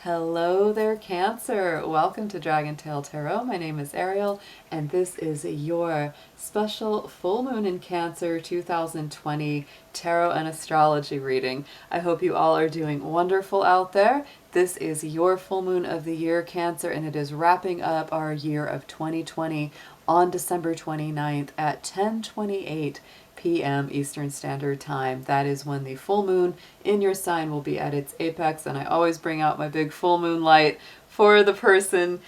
Hello there, Cancer. Welcome to Dragon Tail Tarot. My name is Ariel, and this is your special full moon in Cancer 2020 tarot and astrology reading. I hope you all are doing wonderful out there. This is your full moon of the year, Cancer, and it is wrapping up our year of 2020 on December 29th at 10:28 p.m. Eastern Standard Time. That is when the full moon in your sign will be at its apex, and I always bring out my big full moon light for the person,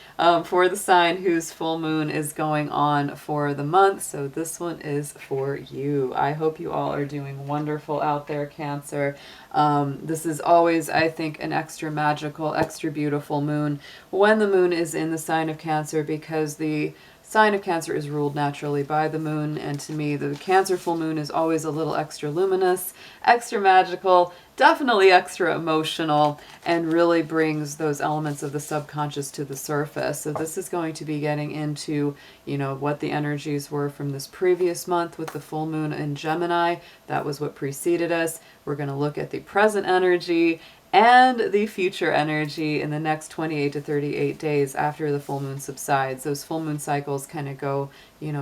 for the sign whose full moon is going on for the month. So this one is for you. I hope you all are doing wonderful out there, Cancer. This is always, I think, an extra magical, extra beautiful moon when the moon is in the sign of Cancer, because the sign of Cancer is ruled naturally by the moon, and to me the Cancer full moon is always a little extra luminous, extra magical, definitely extra emotional, and really brings those elements of the subconscious to the surface. So this is going to be getting into, what the energies were from this previous month with the full moon in Gemini. That was what preceded us. We're going to look at the present energy and the future energy in the next 28 to 38 days after the full moon subsides. Those full moon cycles kind of go,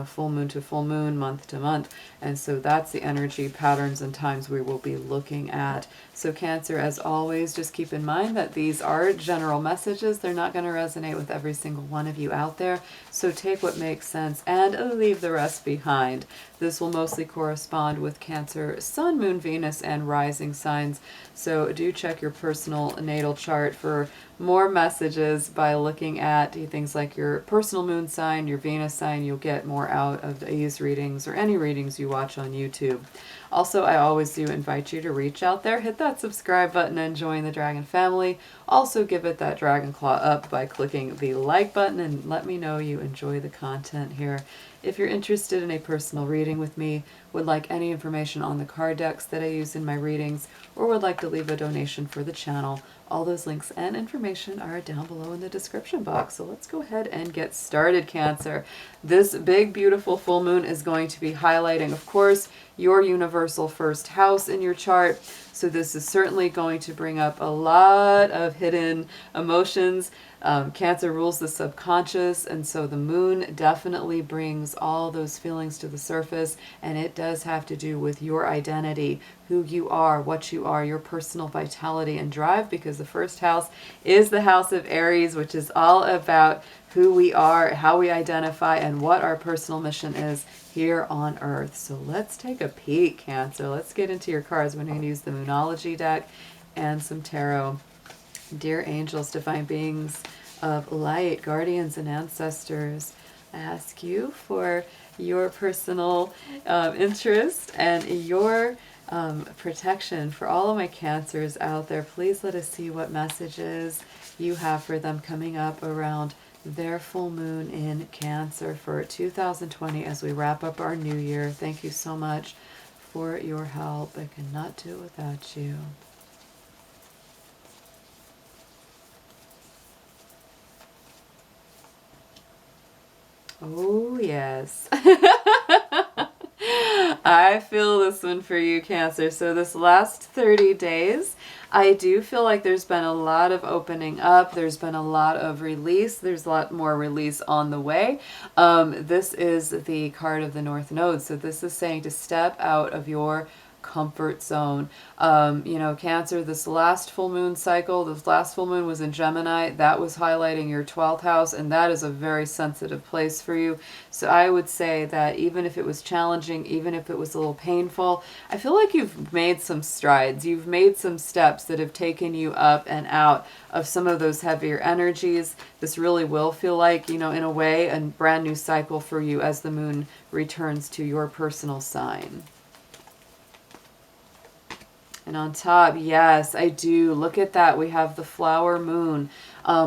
full moon to full moon, month to month. And so that's the energy patterns and times we will be looking at. So Cancer, as always, just keep in mind that these are general messages. They're not going to resonate with every single one of you out there. So take what makes sense and leave the rest behind. This will mostly correspond with Cancer, Sun, Moon, Venus, and rising signs. So do check your personal natal chart for more messages by looking at things like your personal moon sign, your Venus sign. You'll get more out of these readings or any readings you watch on YouTube. Also, I always do invite you to reach out there, hit that subscribe button, and join the Dragon family. Also, give it that dragon claw up by clicking the like button, and let me know you enjoy the content here. If you're interested in a personal reading with me, would like any information on the card decks that I use in my readings, or would like to leave a donation for the channel, all those links and information are down below in the description box. So let's go ahead and get started, Cancer. This big, beautiful full moon is going to be highlighting, of course, your universal first house in your chart. So this is certainly going to bring up a lot of hidden emotions. Cancer rules the subconscious, and so the moon definitely brings all those feelings to the surface, and it does have to do with your identity, who you are, what you are, your personal vitality and drive, because the first house is the house of Aries, which is all about who we are, how we identify, and what our personal mission is here on Earth. So let's take a peek, Cancer. Let's get into your cards. We're going to use the Moonology deck and some tarot. Dear angels, divine beings of light, guardians and ancestors, I ask you for your personal interest and your protection for all of my Cancers out there. Please let us see what messages you have for them coming up around their full moon in Cancer for 2020 as we wrap up our new year. Thank you so much for your help. I cannot do it without you. Oh, yes. I feel this one for you, Cancer. So this last 30 days, I do feel like there's been a lot of opening up. There's been a lot of release. There's a lot more release on the way. This is the card of the North Node. So this is saying to step out of your comfort zone. Cancer, this last full moon cycle, this last full moon was in Gemini. That was highlighting your 12th house, and that is a very sensitive place for you. So I would say that even if it was challenging, even if it was a little painful, I feel like you've made some strides. You've made some steps that have taken you up and out of some of those heavier energies. This really will feel like, in a way, a brand new cycle for you as the moon returns to your personal sign. And on top, yes, I do. Look at that. We have the flower moon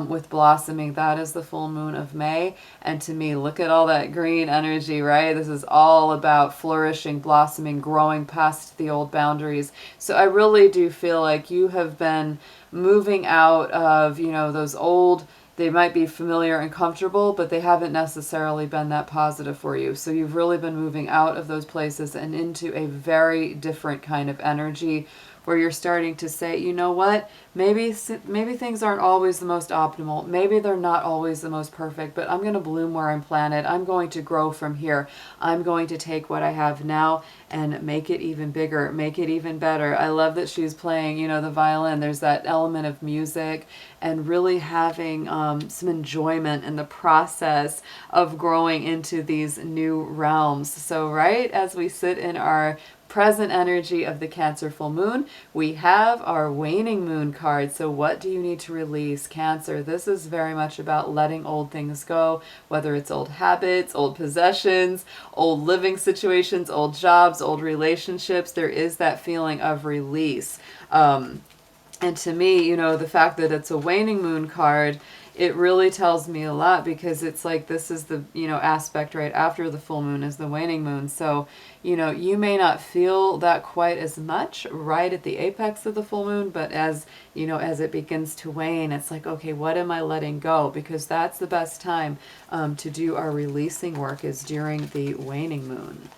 with blossoming. That is the full moon of May. And to me, look at all that green energy, right? This is all about flourishing, blossoming, growing past the old boundaries. So I really do feel like you have been moving out of, those old, they might be familiar and comfortable, but they haven't necessarily been that positive for you. So you've really been moving out of those places and into a very different kind of energy where you're starting to say, you know what, maybe things aren't always the most optimal. Maybe they're not always the most perfect, but I'm going to bloom where I'm planted. I'm going to grow from here. I'm going to take what I have now and make it even bigger, make it even better. I love that she's playing, you know, the violin. There's that element of music and really having some enjoyment in the process of growing into these new realms. So right as we sit in our present energy of the Cancer full moon, we have our waning moon card. So what do you need to release, Cancer? This is very much about letting old things go, whether it's old habits, old possessions, old living situations, old jobs, old relationships. There is that feeling of release. And to me, you know, the fact that it's a waning moon card, it really tells me a lot, because it's like this is the, you know, aspect right after the full moon is the waning moon. So, you know, you may not feel that quite as much right at the apex of the full moon, but as, you know, as it begins to wane, it's like, okay, what am I letting go? Because that's the best time to do our releasing work, is during the waning moon.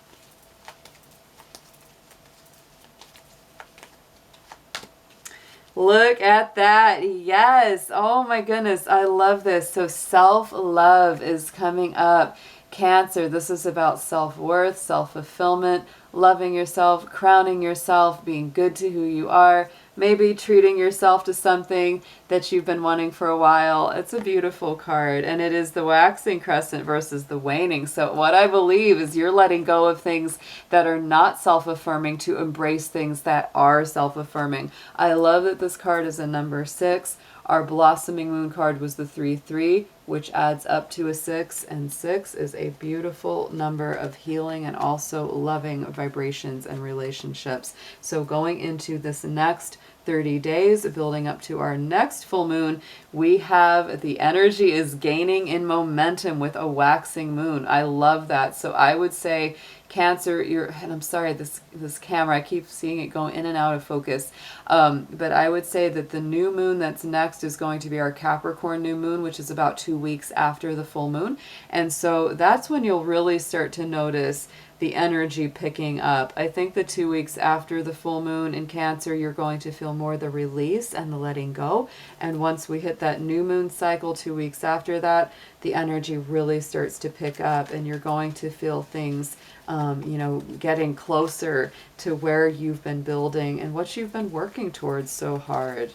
Look at that. Yes. Oh my goodness. I love this. So self-love is coming up. Cancer, this is about self-worth, self-fulfillment, loving yourself, crowning yourself, being good to who you are, maybe treating yourself to something that you've been wanting for a while. It's a beautiful card, and it is the waxing crescent versus the waning. So what I believe is you're letting go of things that are not self-affirming to embrace things that are self-affirming. I love that this card is a number 6. Our blossoming moon card was the 3-3, which adds up to a 6, and 6 is a beautiful number of healing and also loving vibrations and relationships. So going into this next 30 days, building up to our next full moon, we have the energy is gaining in momentum with a waxing moon. I love that. So I would say, Cancer, and I'm sorry, this camera, I keep seeing it go in and out of focus. But I would say that the new moon that's next is going to be our Capricorn new moon, which is about 2 weeks after the full moon. And so that's when you'll really start to notice the energy picking up. I think the 2 weeks after the full moon in Cancer, you're going to feel more the release and the letting go. And once we hit that new moon cycle 2 weeks after that, the energy really starts to pick up, and you're going to feel things, you know, getting closer to where you've been building and what you've been working towards so hard.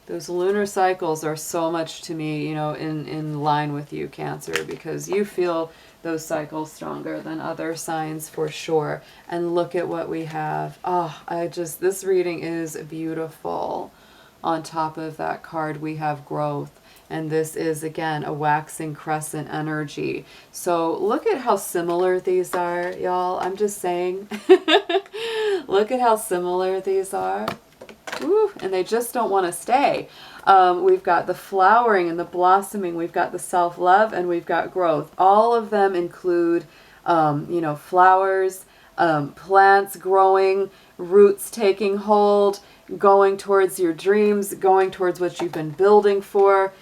Those lunar cycles are so much to me, you know, in line with you, Cancer, because you feel those cycles stronger than other signs for sure. And look at what we have. Oh, this reading is beautiful. On top of that card, we have growth. And this is, again, a waxing crescent energy. So look at how similar these are, y'all. I'm just saying. Look at how similar these are. Ooh, and they just don't want to stay. We've got the flowering and the blossoming. We've got the self-love, and we've got growth. All of them include, you know, flowers, plants growing, roots taking hold, going towards your dreams, going towards what you've been building for.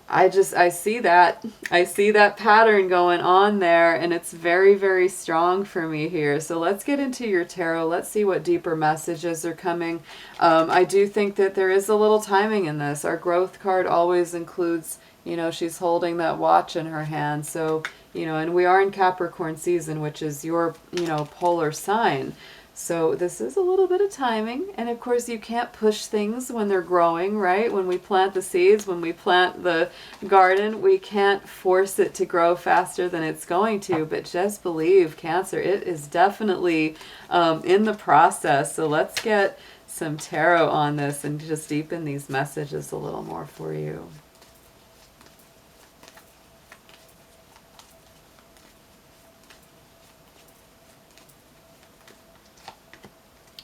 I see that. I see that pattern going on there, and it's very, very strong for me here. So let's get into your tarot. Let's see what deeper messages are coming. I do think that there is a little timing in this. Our growth card always includes, you know, she's holding that watch in her hand. So, you know, and we are in Capricorn season, which is your, you know, polar sign. So this is a little bit of timing, and of course you can't push things when they're growing, right? When we plant the seeds, when we plant the garden, we can't force it to grow faster than it's going to, but just believe, Cancer, it is definitely in the process. So let's get some tarot on this and just deepen these messages a little more for you.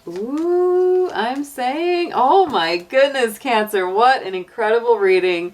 Ooh, I'm saying, oh my goodness, Cancer, what an incredible reading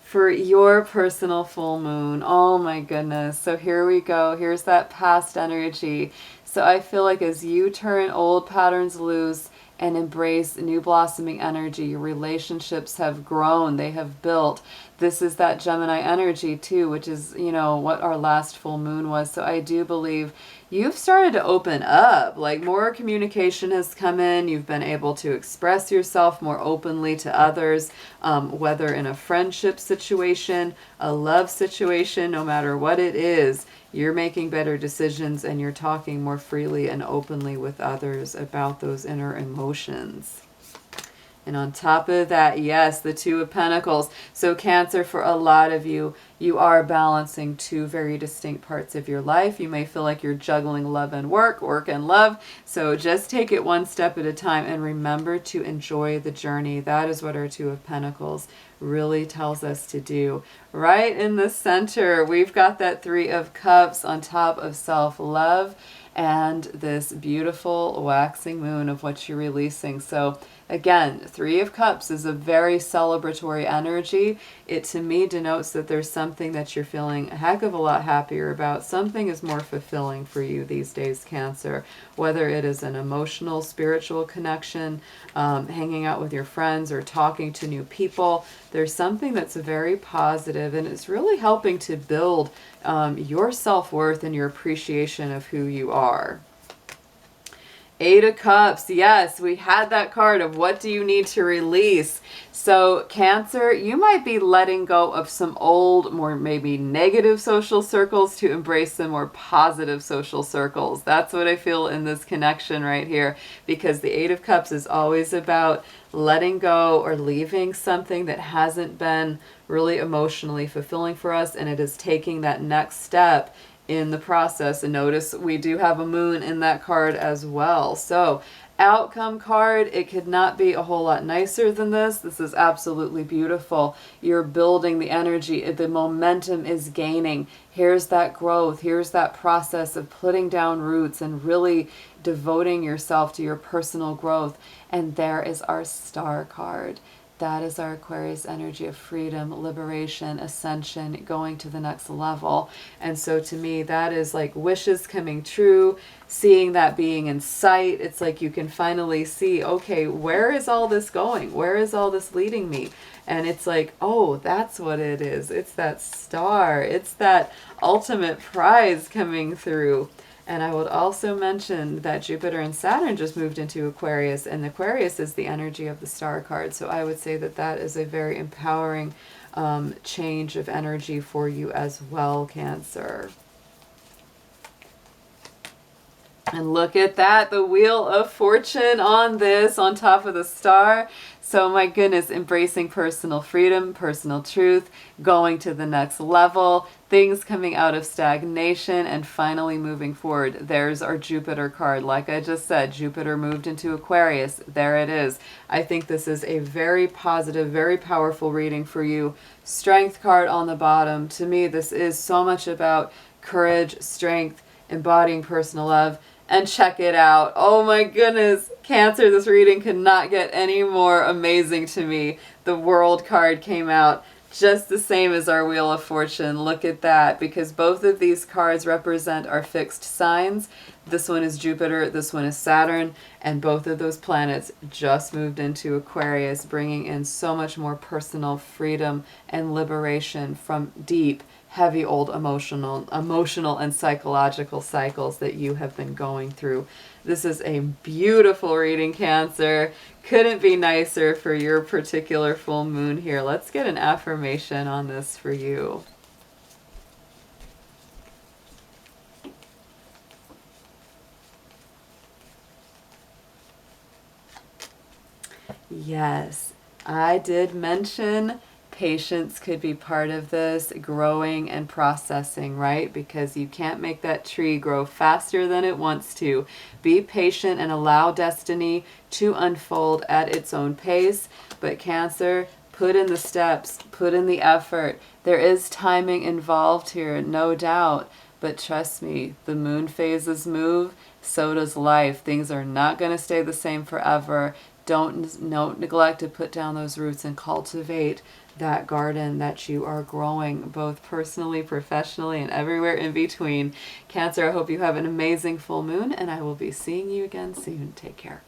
for your personal full moon. Oh my goodness. So here we go. Here's that past energy. So I feel like as you turn old patterns loose and embrace new blossoming energy, your relationships have grown, they have built. This is that Gemini energy too, which is, you know, what our last full moon was. So I do believe you've started to open up, like more communication has come in. You've been able to express yourself more openly to others, whether in a friendship situation, a love situation, no matter what it is, you're making better decisions and you're talking more freely and openly with others about those inner emotions. And on top of that, yes, the Two of Pentacles. So Cancer, for a lot of you, you are balancing two very distinct parts of your life. You may feel like you're juggling love and work and love. So just take it one step at a time and remember to enjoy the journey. That is what our Two of Pentacles really tells us to do. Right in the center, we've got that Three of Cups on top of self-love and this beautiful waxing moon of what you're releasing. So again, Three of Cups is a very celebratory energy. It to me denotes that there's something that you're feeling a heck of a lot happier about. Something is more fulfilling for you these days, Cancer. Whether it is an emotional, spiritual connection, hanging out with your friends, or talking to new people, there's something that's very positive, and it's really helping to build your self-worth and your appreciation of who you are. Eight of Cups. Yes, we had that card of what do you need to release. So Cancer, you might be letting go of some old, more maybe negative social circles to embrace some more positive social circles. That's what I feel in this connection right here, because the Eight of Cups is always about letting go or leaving something that hasn't been really emotionally fulfilling for us, and it is taking that next step in the process. And notice we do have a moon in that card as well. So outcome card, it could not be a whole lot nicer than this. This is absolutely beautiful. You're building the energy, the momentum is gaining. Here's that growth, here's that process of putting down roots and really devoting yourself to your personal growth. And there is our Star card. That is our Aquarius energy of freedom, liberation, ascension, going to the next level. And so to me, that is like wishes coming true, seeing that being in sight. It's like you can finally see, okay, where is all this going? Where is all this leading me? And it's like, oh, that's what it is. It's that star. It's that ultimate prize coming through. And I would also mention that Jupiter and Saturn just moved into Aquarius, and Aquarius is the energy of the Star card. So I would say that that is a very empowering change of energy for you as well, Cancer. And look at that, the Wheel of Fortune on this, on top of the star. So my goodness, embracing personal freedom, personal truth, going to the next level, things coming out of stagnation and finally moving forward. There's our Jupiter card. Like I just said, Jupiter moved into Aquarius. There it is. I think this is a very positive, very powerful reading for you. Strength card on the bottom. To me, this is so much about courage, strength, embodying personal love. And check it out. Oh my goodness, Cancer, this reading could not get any more amazing to me. The World card came out just the same as our Wheel of Fortune. Look at that, because both of these cards represent our fixed signs. This one is Jupiter, this one is Saturn, and both of those planets just moved into Aquarius, bringing in so much more personal freedom and liberation from deep, heavy old emotional and psychological cycles that you have been going through. This is a beautiful reading, Cancer. Couldn't be nicer for your particular full moon here. Let's get an affirmation on this for you. Yes, I did mention patience could be part of this, growing and processing, right? Because you can't make that tree grow faster than it wants to. Be patient and allow destiny to unfold at its own pace. But Cancer, put in the steps, put in the effort. There is timing involved here, no doubt. But trust me, the moon phases move, so does life. Things are not going to stay the same forever. Don't neglect to put down those roots and cultivate that garden that you are growing, both personally, professionally, and everywhere in between. Cancer, I hope you have an amazing full moon, and I will be seeing you again soon. Take care.